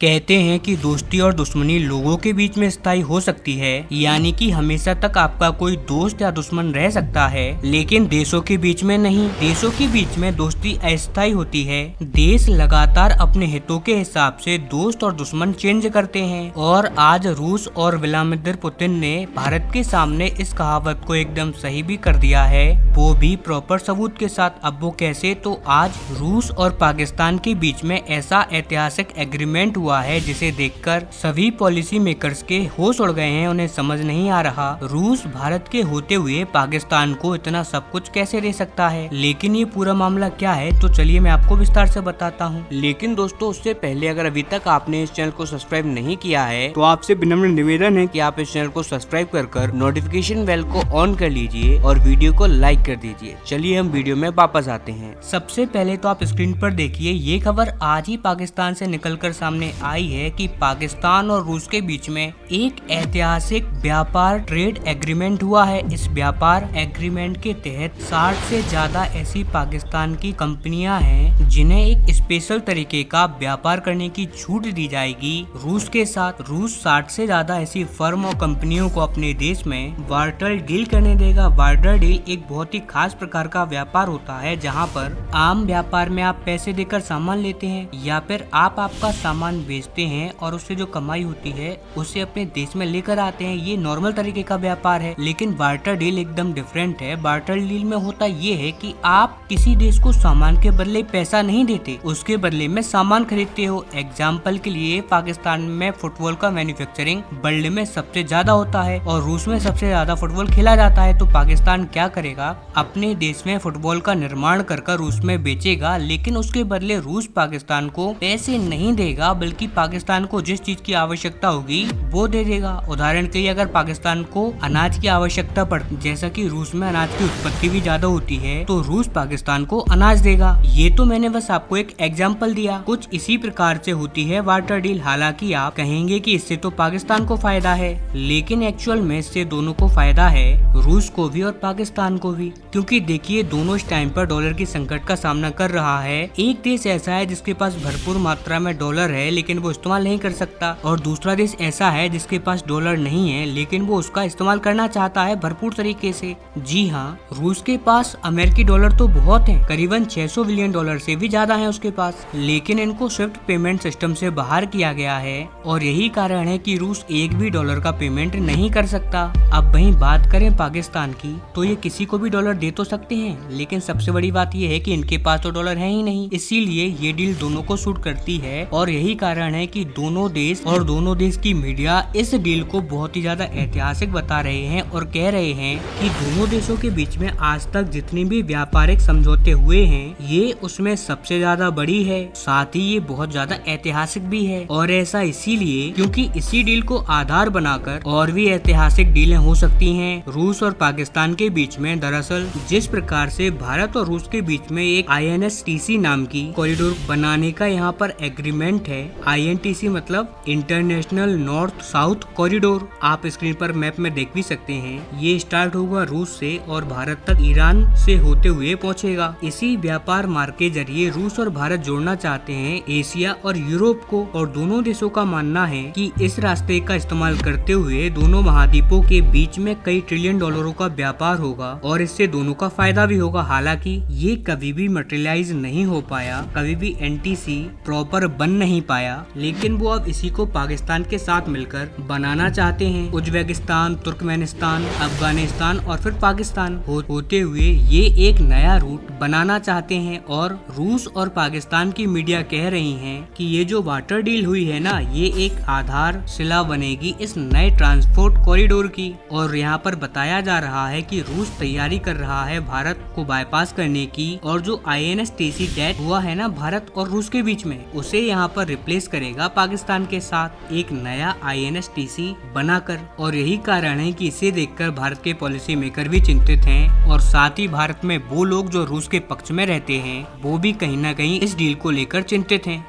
कहते हैं कि दोस्ती और दुश्मनी लोगों के बीच में स्थायी हो सकती है, यानी कि हमेशा तक आपका कोई दोस्त या दुश्मन रह सकता है, लेकिन देशों के बीच में नहीं। देशों के बीच में दोस्ती अस्थायी होती है। देश लगातार अपने हितों के हिसाब से दोस्त और दुश्मन चेंज करते हैं और आज रूस और व्लादिमीर पुतिन ने भारत के सामने इस कहावत को एकदम सही भी कर दिया है, वो भी प्रॉपर सबूत के साथ। अब वो कैसे? तो आज रूस और पाकिस्तान के बीच में ऐसा ऐतिहासिक एग्रीमेंट हुआ है जिसे देखकर सभी पॉलिसी मेकर्स के होश उड़ गए हैं। उन्हें समझ नहीं आ रहा रूस भारत के होते हुए पाकिस्तान को इतना सब कुछ कैसे दे सकता है। लेकिन ये पूरा मामला क्या है, तो चलिए मैं आपको विस्तार से बताता हूँ। लेकिन दोस्तों, उससे पहले अगर अभी तक आपने इस चैनल को सब्सक्राइब नहीं किया है तो आपसे विनम्र निवेदन है कि आप इस चैनल को सब्सक्राइब कर नोटिफिकेशन बेल को ऑन कर लीजिए और वीडियो को लाइक कर दीजिए। चलिए हम वीडियो में वापस आते हैं। सबसे पहले तो आप स्क्रीन पर देखिए, ये खबर आज ही पाकिस्तान से निकलकर सामने आई है कि पाकिस्तान और रूस के बीच में एक ऐतिहासिक व्यापार ट्रेड एग्रीमेंट हुआ है। इस व्यापार एग्रीमेंट के तहत 60 से ज्यादा ऐसी पाकिस्तान की कंपनियां हैं जिन्हें एक स्पेशल तरीके का व्यापार करने की छूट दी जाएगी रूस के साथ। रूस 60 से ज्यादा ऐसी फर्म और कंपनियों को अपने देश में बार्टर डील करने देगा। बार्टर डील एक बहुत ही खास प्रकार का व्यापार होता है जहां पर आम व्यापार में आप पैसे देकर सामान लेते हैं या फिर आप आपका सामान बेचते हैं और उससे जो कमाई होती है उसे अपने देश में लेकर आते हैं। ये नॉर्मल तरीके का व्यापार है। लेकिन बार्टर डील एकदम डिफरेंट है। बार्टर डील में होता ये है कि आप किसी देश को सामान के बदले पैसा नहीं देते, उसके बदले में सामान खरीदते हो। एग्जाम्पल के लिए पाकिस्तान में फुटबॉल का मैन्युफैक्चरिंग वर्ल्ड में सबसे ज्यादा होता है और रूस में सबसे ज्यादा फुटबॉल खेला जाता है। तो पाकिस्तान क्या करेगा, अपने देश में फुटबॉल का निर्माण कर रूस में बेचेगा, लेकिन उसके बदले रूस पाकिस्तान को पैसे नहीं देगा, बल्कि पाकिस्तान को जिस चीज की आवश्यकता होगी वो दे देगा। उदाहरण के लिए अगर पाकिस्तान को अनाज की आवश्यकता पड़ती, जैसा कि रूस में अनाज की उत्पत्ति भी ज्यादा होती है, तो रूस पाकिस्तान को अनाज देगा। ये तो मैंने बस आपको एक एग्जांपल दिया। कुछ इसी प्रकार से होती है बार्टर डील। हालांकि आप कहेंगे कि इससे तो पाकिस्तान को फायदा है, लेकिन एक्चुअल में इससे दोनों को फायदा है, रूस को भी और पाकिस्तान को भी। क्योंकि देखिए, दोनों इस टाइम पर डॉलर की संकट का सामना कर रहा है। एक देश ऐसा है जिसके पास भरपूर मात्रा में डॉलर है लेकिन वो इस्तेमाल नहीं कर सकता, और दूसरा देश ऐसा है जिसके पास डॉलर नहीं है लेकिन वो उसका इस्तेमाल करना चाहता है भरपूर तरीके से। जी हाँ, रूस के पास अमेरिकी डॉलर तो बहुत है, करीबन 600 बिलियन डॉलर से भी ज्यादा है उसके पास, लेकिन इनको स्विफ्ट पेमेंट सिस्टम से बाहर किया गया है और यही कारण है कि रूस एक भी डॉलर का पेमेंट नहीं कर सकता। अब वहीं बात करें पाकिस्तान की, तो ये किसी को भी डॉलर दे तो सकते हैं, लेकिन सबसे बड़ी बात ये है कि इनके पास तो डॉलर है ही नहीं। इसीलिए ये डील दोनों को सूट करती है और यही कारण है कि दोनों देश और दोनों देश की मीडिया इस डील को बहुत ही ज्यादा ऐतिहासिक बता रहे हैं और कह रहे हैं कि दोनों देशों के बीच में आज तक जितनी भी व्यापारिक समझौते हुए हैं, ये उसमें सबसे ज्यादा बड़ी है, साथ ही ये बहुत ज्यादा ऐतिहासिक भी है। और ऐसा इसीलिए क्योंकि इसी डील को आधार बनाकर और भी ऐतिहासिक डीलें हो सकती हैं रूस और पाकिस्तान के बीच में। दरअसल जिस प्रकार से भारत और रूस के बीच में एक INSTC नाम की कॉरिडोर बनाने का यहाँ पर एग्रीमेंट है, INTC मतलब इंटरनेशनल नॉर्थ साउथ कॉरिडोर, आप स्क्रीन पर मैप में देख भी सकते हैं। ये स्टार्ट होगा रूस से और भारत तक ईरान से होते हुए पहुंचेगा। इसी व्यापार मार्ग के जरिए रूस और भारत जोड़ना चाहते हैं एशिया और यूरोप को, और दोनों देशों का मानना है कि इस रास्ते का इस्तेमाल करते हुए दोनों महाद्वीपों के बीच में कई ट्रिलियन डॉलरों का व्यापार होगा और इससे दोनों का फायदा भी होगा। हालांकि ये कभी भी मटेरियलाइज नहीं हो पाया, कभी भी NTC प्रॉपर बन नहीं पाया, लेकिन वो अब इसी को पाकिस्तान के साथ मिलकर बनाना चाहते हैं। उज्बेकिस्तान, तुर्कमेनिस्तान, अफगानिस्तान और फिर पाकिस्तान होते हुए ये एक नया रूट बनाना चाहते हैं। और रूस और पाकिस्तान की मीडिया कह रही है कि ये जो वाटर डील हुई है ना, ये एक आधारशिला बनेगी इस नए ट्रांसपोर्ट कॉरिडोर की। और यहाँ पर बताया जा रहा है कि रूस तैयारी कर रहा है भारत को बाईपास करने की, और जो INSTC डेट हुआ है ना भारत और रूस के बीच में, उसे यहाँ पर रिप्लेस करेगा पाकिस्तान के साथ एक नया INSTC बनाकर। और यही कारण है कि इसे देखकर भारत के पॉलिसी मेकर भी चिंतित हैं, और साथ ही भारत में वो लोग जो रूस के पक्ष में रहते हैं वो भी कहीं ना कहीं इस डील को लेकर चिंतित हैं।